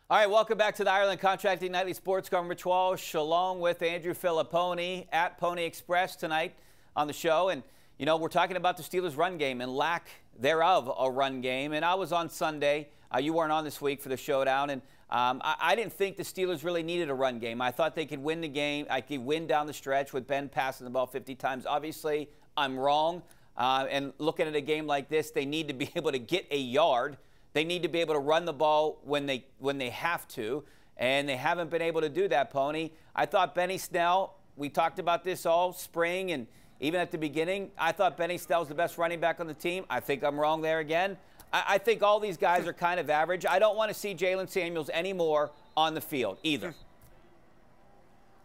All right, welcome back to the Ireland Contracting Nightly Sports. I'm Rich Walsh, along with Andrew Fillipponi at Pony Express tonight on the show. And, you know, we're talking about the Steelers' run game and lack thereof a run game. And I was on Sunday. You weren't on this week for the showdown. And I didn't think the Steelers really needed a run game. I thought they could win the game. I could win down the stretch with Ben passing the ball 50 times. Obviously, I'm wrong. And looking at a game like this, they need to be able to get a yard. They need to be able to run the ball when they have to, and they haven't been able to do that, Pony. I thought Benny Snell, we talked about this all spring and even at the beginning, I thought Benny Snell was the best running back on the team. I think I'm wrong there again. I think all these guys are kind of average. I don't want to see Jalen Samuels anymore on the field either.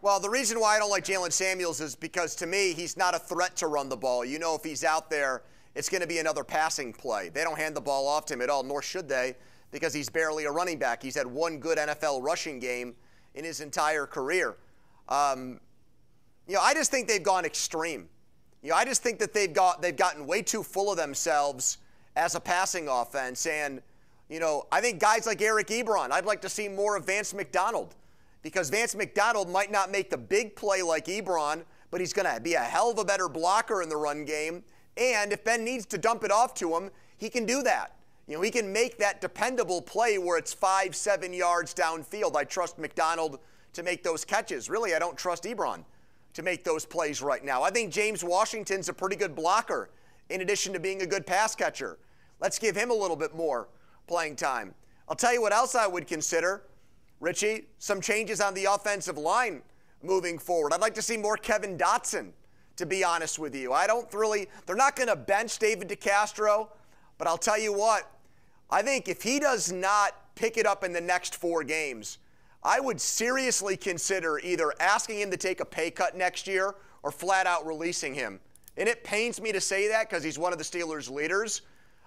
Well, the reason why I don't like Jalen Samuels is because, to me, he's not a threat to run the ball. You know, if he's out there, it's going to be another passing play. They don't hand the ball off to him at all, nor should they, because he's barely a running back. He's had one good NFL rushing game in his entire career. You know, I just think they've gone extreme. You know, I just think that they've gotten way too full of themselves as a passing offense. And, you know, I think guys like Eric Ebron, I'd like to see more of Vance McDonald, because Vance McDonald might not make the big play like Ebron, but he's going to be a hell of a better blocker in the run game. And if Ben needs to dump it off to him, he can do that. You know, he can make that dependable play where it's 5-7 yards downfield. I trust McDonald to make those catches. Really, I don't trust Ebron to make those plays right now. I think James Washington's a pretty good blocker in addition to being a good pass catcher. Let's give him a little bit more playing time. I'll tell you what else I would consider, Richie, some changes on the offensive line moving forward. I'd like to see more Kevin Dotson, to be honest with you. They're not going to bench David DeCastro, but I'll tell you what, I think if he does not pick it up in the next 4 games, I would seriously consider either asking him to take a pay cut next year or flat out releasing him. And it pains me to say that because he's one of the Steelers' leaders,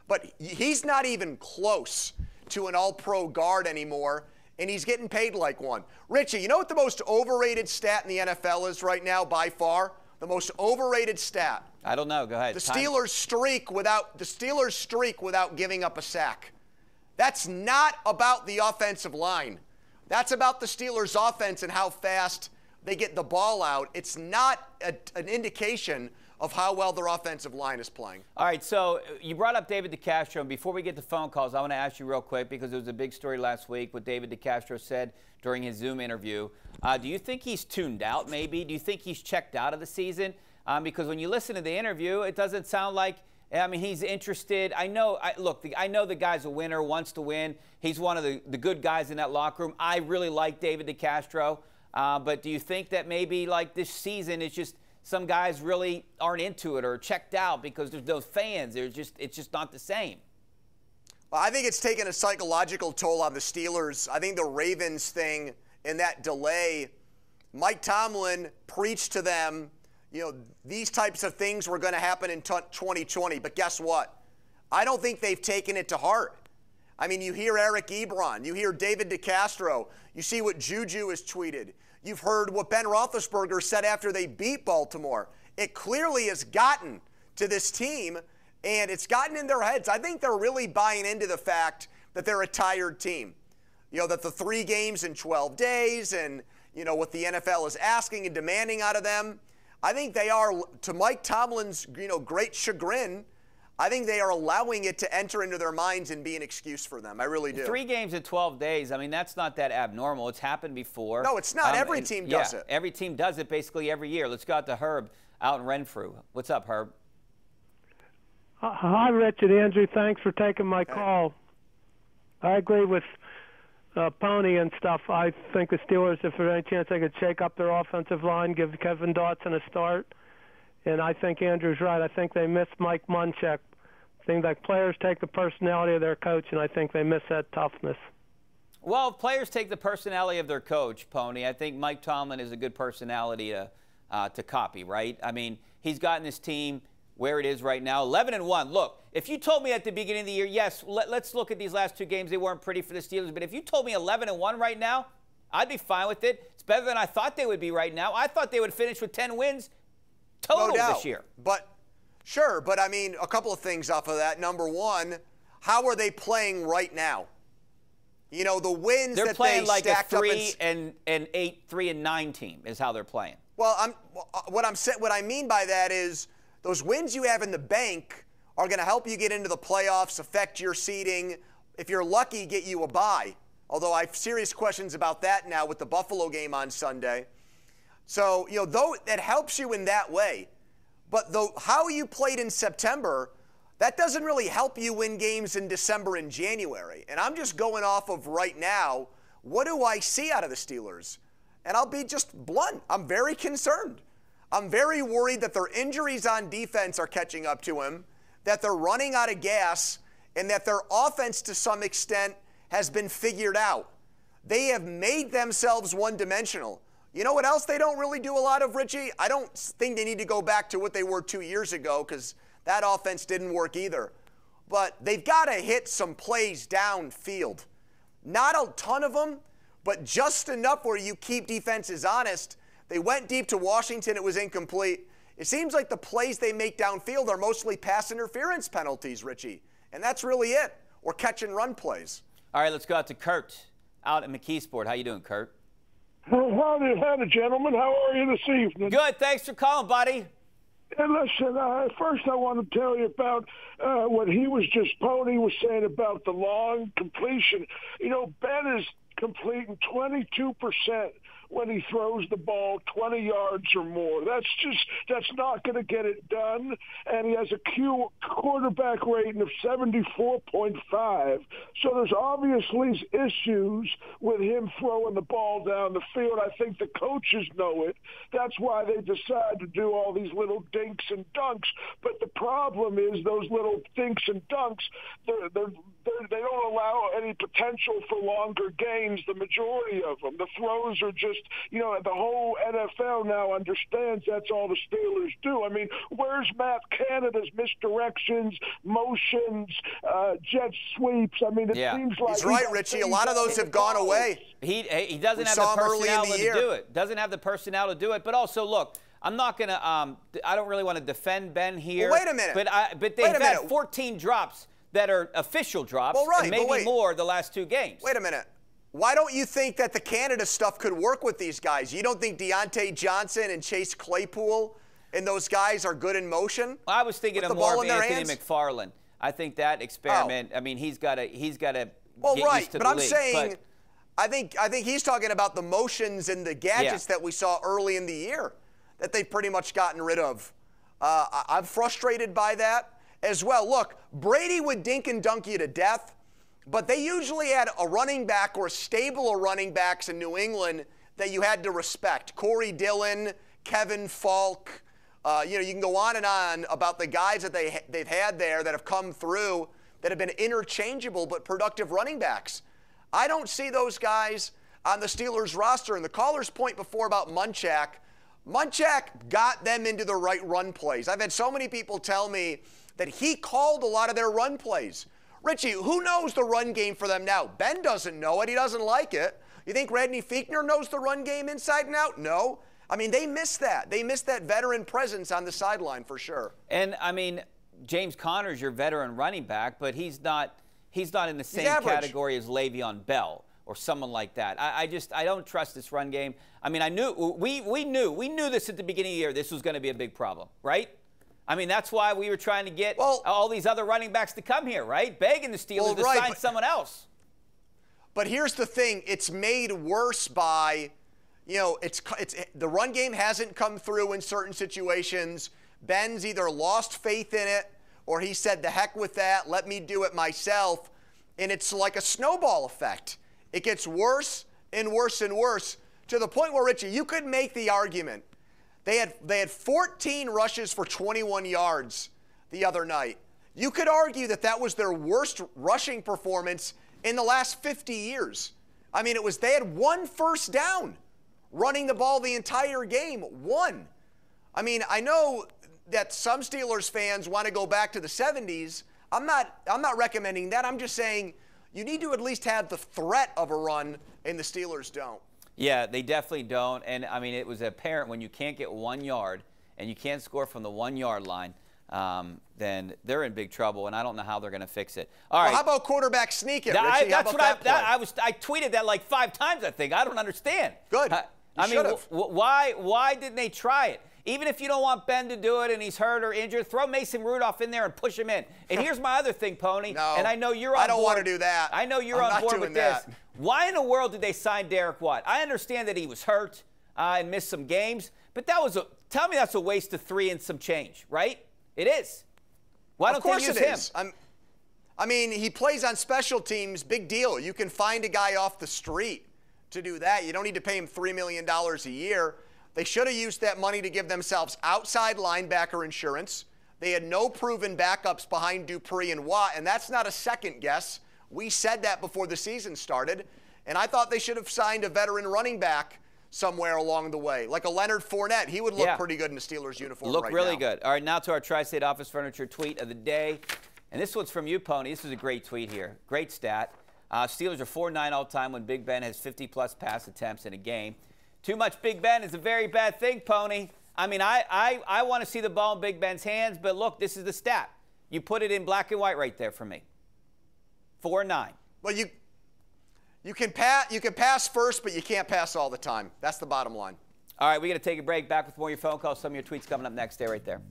but he's not even close to an all-pro guard anymore, and he's getting paid like one. Richie, you know what the most overrated stat in the NFL is right now by far? The most overrated stat. I don't know. Go ahead. The Steelers streak without giving up a sack. That's not about the offensive line. That's about the Steelers' offense and how fast they get the ball out. It's not an indication of how well their offensive line is playing. All right, so you brought up David DeCastro, and before we get to phone calls, I want to ask you real quick, because it was a big story last week what David DeCastro said during his Zoom interview. Do you think he's tuned out maybe? Do you think he's checked out of the season? Because when you listen to the interview, it doesn't sound like, I mean, he's interested. I know the guy's a winner, wants to win. He's one of the good guys in that locker room. I really like David DeCastro. But do you think that maybe like this season it's just some guys really aren't into it or checked out because there's no fans? It's just not the same. Well, I think it's taken a psychological toll on the Steelers. I think the Ravens thing and that delay, Mike Tomlin preached to them, you know, these types of things were going to happen in 2020. But guess what? I don't think they've taken it to heart. I mean, you hear Eric Ebron, you hear David DeCastro, you see what Juju has tweeted. You've heard what Ben Roethlisberger said after they beat Baltimore. It clearly has gotten to this team, and it's gotten in their heads. I think they're really buying into the fact that they're a tired team. You know, that the 3 games in 12 days and, you know, what the NFL is asking and demanding out of them. I think they are, to Mike Tomlin's, you know, great chagrin, I think they are allowing it to enter into their minds and be an excuse for them. I really do. 3 games in 12 days, I mean, that's not that abnormal. It's happened before. No, it's not. Every team does it. Every team does it basically every year. Let's go out to Herb out in Renfrew. What's up, Herb? Hi, Rich and Andrew. Thanks for taking my call. I agree with Pony and stuff. I think the Steelers, if there's any chance they could shake up their offensive line, give Kevin Dotson a start. And I think Andrew's right. I think they miss Mike Munchak. I think that players take the personality of their coach, and I think they miss that toughness. Well, if players take the personality of their coach, Pony, I think Mike Tomlin is a good personality to copy, right? I mean, he's gotten this team where it is right now, 11-1. Look, if you told me at the beginning of the year, yes, let's look at these last 2 games. They weren't pretty for the Steelers. But if you told me 11-1 right now, I'd be fine with it. It's better than I thought they would be right now. I thought they would finish with 10 wins. Total this year. But sure, but I mean, a couple of things off of that. Number one, how are they playing right now? You know, the wins they're that playing they like stacked a up 3-8, 3-9 team is how they're playing. Well, what I mean by that is those wins you have in the bank are going to help you get into the playoffs, affect your seeding. If you're lucky, get you a bye. Although I have serious questions about that now with the Buffalo game on Sunday. So, you know, though that helps you in that way. But how you played in September, that doesn't really help you win games in December and January. And I'm just going off of right now, what do I see out of the Steelers? And I'll be just blunt. I'm very concerned. I'm very worried that their injuries on defense are catching up to him, that they're running out of gas, and that their offense to some extent has been figured out. They have made themselves one-dimensional. You know what else they don't really do a lot of, Richie? I don't think they need to go back to what they were 2 years ago because that offense didn't work either. But they've got to hit some plays downfield. Not a ton of them, but just enough where you keep defenses honest. They went deep to Washington. It was incomplete. It seems like the plays they make downfield are mostly pass interference penalties, Richie. And that's really it, or catch and run plays. All right, let's go out to Kurt out at McKeesport. How you doing, Kurt? Howdy, gentlemen. How are you this evening? Good. Thanks for calling, buddy. And listen, first I want to tell you about what Pony was saying about the long completion. You know, Ben is completing 22% when he throws the ball 20 yards or more. That's not going to get it done. And he has a quarterback rating of 74.5. So there's obviously issues with him throwing the ball down the field. I think the coaches know it. That's why they decide to do all these little dinks and dunks. But the problem is those little dinks and dunks, they don't allow any potential for longer gains, the majority of them. The throws are just, you know, the whole NFL now understands that's all the Steelers do. I mean, where's Matt Canada's misdirections, motions, jet sweeps? I mean, it seems like... He's right, Richie. A lot of those have gone away. He doesn't have the personnel to do it. Doesn't have the personnel to do it. But also, look, I'm not going to I don't really want to defend Ben here. Well, wait a minute. But they've had 14 drops that are official drops, and maybe more the last 2 games. Wait a minute. Why don't you think that the Canada stuff could work with these guys? You don't think Deontay Johnson and Chase Claypool and those guys are good in motion? Well, I was thinking of more of Anthony McFarland. I think that experiment. I mean, he's got to get used to the league. But I'm saying, I think he's talking about the motions and the gadgets that we saw early in the year that they've pretty much gotten rid of. I'm frustrated by that as well. Look, Brady would dink and dunk you to death, but they usually had a running back or a stable of running backs in New England that you had to respect. Corey Dillon, Kevin Falk. You know, you can go on and on about the guys that they've had there that have come through that have been interchangeable but productive running backs. I don't see those guys on the Steelers roster. And the caller's point before about Munchak got them into the right run plays. I've had so many people tell me that he called a lot of their run plays. Richie, who knows the run game for them now? Ben doesn't know it. He doesn't like it. You think Randy Fichtner knows the run game inside and out? No. I mean, they missed that. They missed that veteran presence on the sideline for sure. And, I mean, James Conner's your veteran running back, but he's not in the same category as Le'Veon Bell or someone like that. I don't trust this run game. I mean, we knew this at the beginning of the year. This was going to be a big problem, right? I mean, that's why we were trying to get all these other running backs to come here, right? Begging the Steelers to sign someone else. But here's the thing. It's made worse by, you know, the run game hasn't come through in certain situations. Ben's either lost faith in it or he said, the heck with that, let me do it myself. And it's like a snowball effect. It gets worse and worse and worse to the point where, Richie, you could make the argument. They had 14 rushes for 21 yards the other night. You could argue that that was their worst rushing performance in the last 50 years. I mean, they had 1 first down running the ball the entire game. 1. I mean, I know that some Steelers fans want to go back to the 70s. I'm not recommending that. I'm just saying you need to at least have the threat of a run, and the Steelers don't. Yeah, they definitely don't. And, I mean, it was apparent when you can't get 1 yard and you can't score from the 1 yard line. then they're in big trouble, and I don't know how they're going to fix it. All right. How about quarterback sneak it, Richie? That's what I tweeted that like 5 times, I think. I don't understand. Good. I mean, why didn't they try it? Even if you don't want Ben to do it and he's hurt or injured, throw Mason Rudolph in there and push him in. And here's my other thing, Pony. No, and I know you're on board. I don't want to do that. I know you're on board with this. Why in the world did they sign Derek Watt? I understand that he was hurt and missed some games, but tell me that's a waste of 3 and some change, right? It is. Why don't they use him? I mean, he plays on special teams. Big deal. You can find a guy off the street to do that. You don't need to pay him $3 million a year. They should have used that money to give themselves outside linebacker insurance. They had no proven backups behind Dupree and Watt, and that's not a second guess. We said that before the season started, and I thought they should have signed a veteran running back somewhere along the way, like a Leonard Fournette. He would look pretty good in a Steelers uniform right now. Look really good. All right, now to our Tri-State Office Furniture tweet of the day. And this one's from you, Pony. This is a great tweet here. Great stat. Steelers are 4-9 all time when Big Ben has 50-plus pass attempts in a game. Too much Big Ben is a very bad thing, Pony. I mean, I want to see the ball in Big Ben's hands, but look, this is the stat. You put it in black and white right there for me. 4-9. Well, you can pass first, but you can't pass all the time. That's the bottom line. All right, we got to take a break. Back with more of your phone calls. Some of your tweets coming up next. Stay right there.